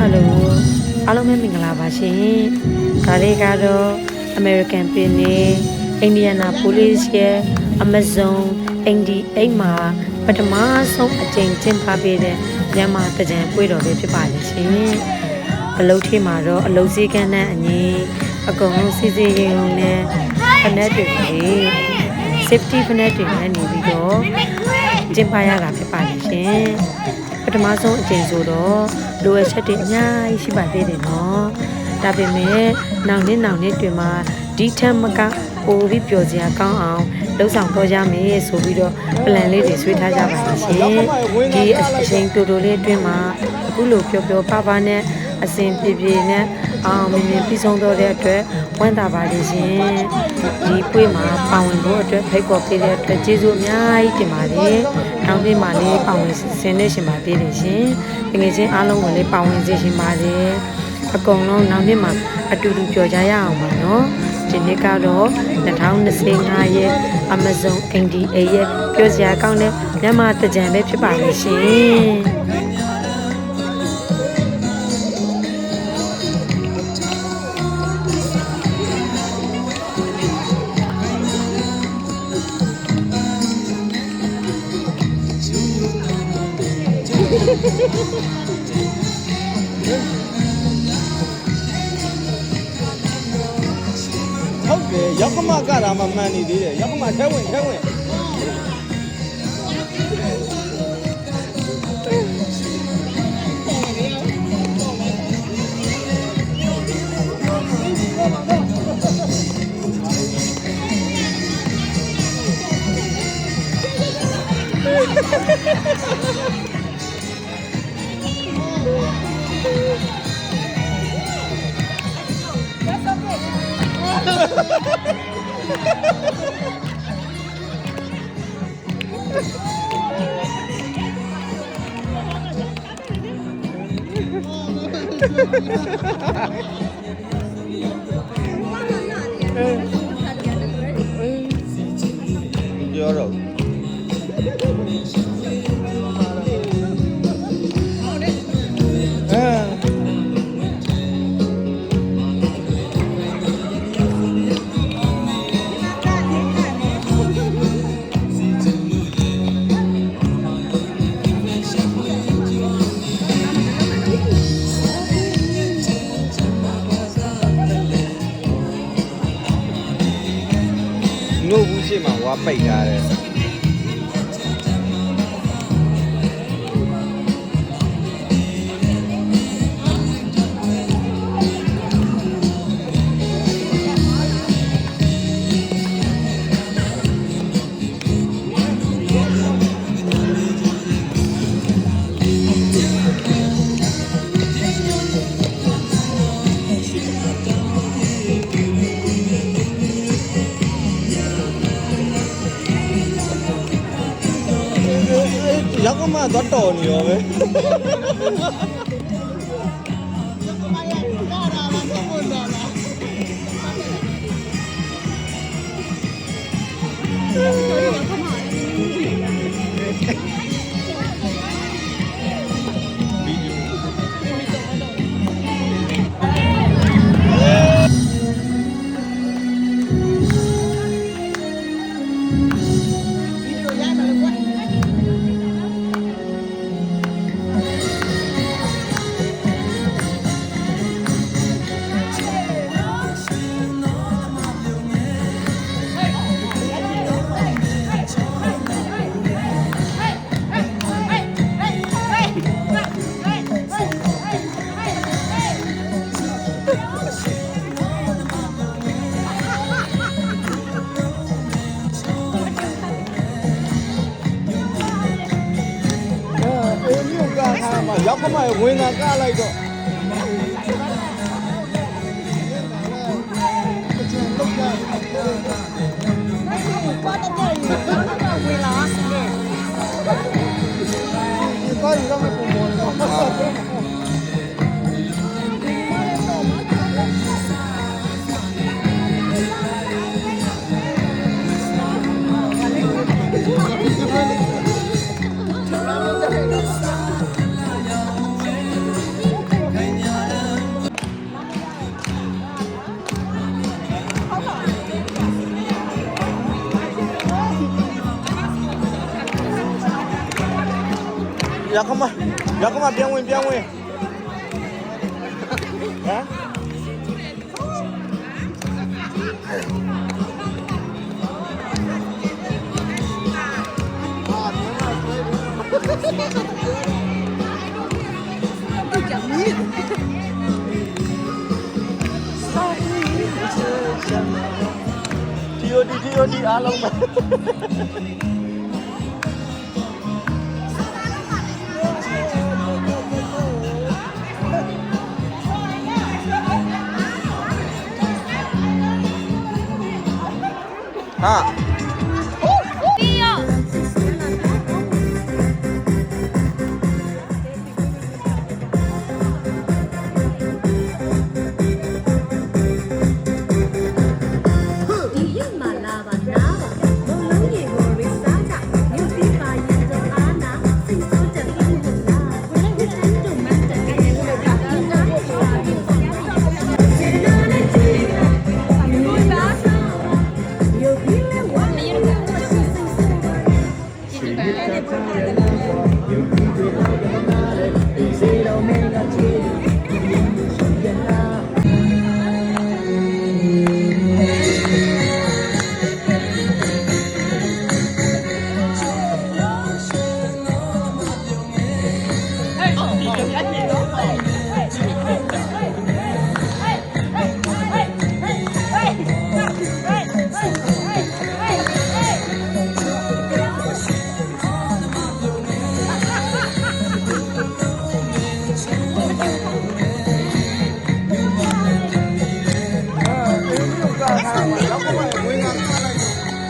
Hello အားလုံးပဲမင်္ဂလာပါရှင်ဒါလေးကတော့ American ပြည်နယ် Indianapolis ရဲ့ Amazon 88မှာပထမဆုံးအကြိမ်ကျင်းပပေးတဲ့မြန်မာတကြံပွဲတော်ပဲဖြစ်ပါလိမ့်ရှင်အလုပ်ထိမှာတော့အလုပ်စည်းကမ်းနဲ့အညီအကုန်လုံးစီစီရင်ုံနဲ့ဖနက်တွေ safety ဖနက်တွေနဲ့နေပြီးတော့ကျင်းပရတာဖြစ်ပါလိမ့်ရှင်ပထမဆုံးအကြိမ်ဆိုတော့လိုအပ်ချက်တွေအများကြီးရှိပါသေးတယ်နော်ဒါပေမဲ့နောက်နေ့တွင်မှာဒီထက်မကပိုပြီးပျော်စရာကောင်းအောင်လှုပ်ဆောင်တော့ကြမယ်ဆိုပြီးတော့ plan လေးတွေဆွဲထားကြပါလိမ့်ရှင်ဒီအချိန်တူတူလေးအတွင်းမှာအခုလိုပျော်ပျော်ပါပါနဲ့အစဉ်ပြေပြေနဲ့အောင်မြင်မြင်ပြီးဆုံးတော့တဲ့အတွက်ဝမ်းသာပါလိမ့်ရှင်ဒီပွဲမှာပါဝင်ဖို့အတွက်ဖိတ်ခေါ်ပေးတဲ့အတွက်ကျေးဇူးအများကြီးတင်ပါတယ်နောက်နေ့မှာလည်းပါဝင်ဆင်းနေရှင်ပါသေးတယ်ရှင်တကယ်ချင်းအားလုံးကိုလည်းပါဝင်စေရှင်ပါတယ်အကုန်လုံးနောက်နေ့မှာအတူတူကြော်ကြရအောင်ပါနော်ဒီနေ့ကတော့2025ရဲ့ Amazon 88ရဲ့ပြောစရာကောင်းတဲ့မြန်မာတကြံပဲဖြစ်ပါလိမ့်ရှင်ဟုတ်တယ်ရောက်ကမကတာမှမှန်နေသေးတယ်ရောက်ကမထဲဝင်ပြောတော့နို့ဘူးရှိမှဝါပိတ်ထားတယ်ရောက်ကမသွားတော်နေရောပဲရောက်ကမဝင်တာကလိုက်တော့ ရောက်ကမပြန်ဝင်ဟမ်TOD အားလုံးပဲဟာ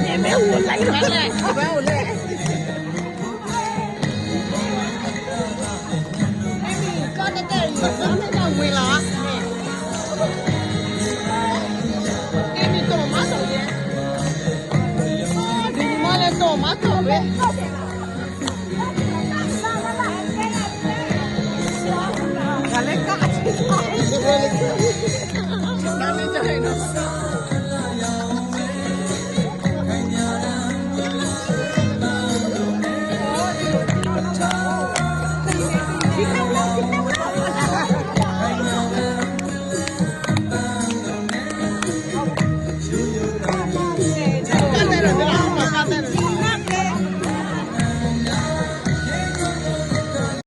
你没有我来了，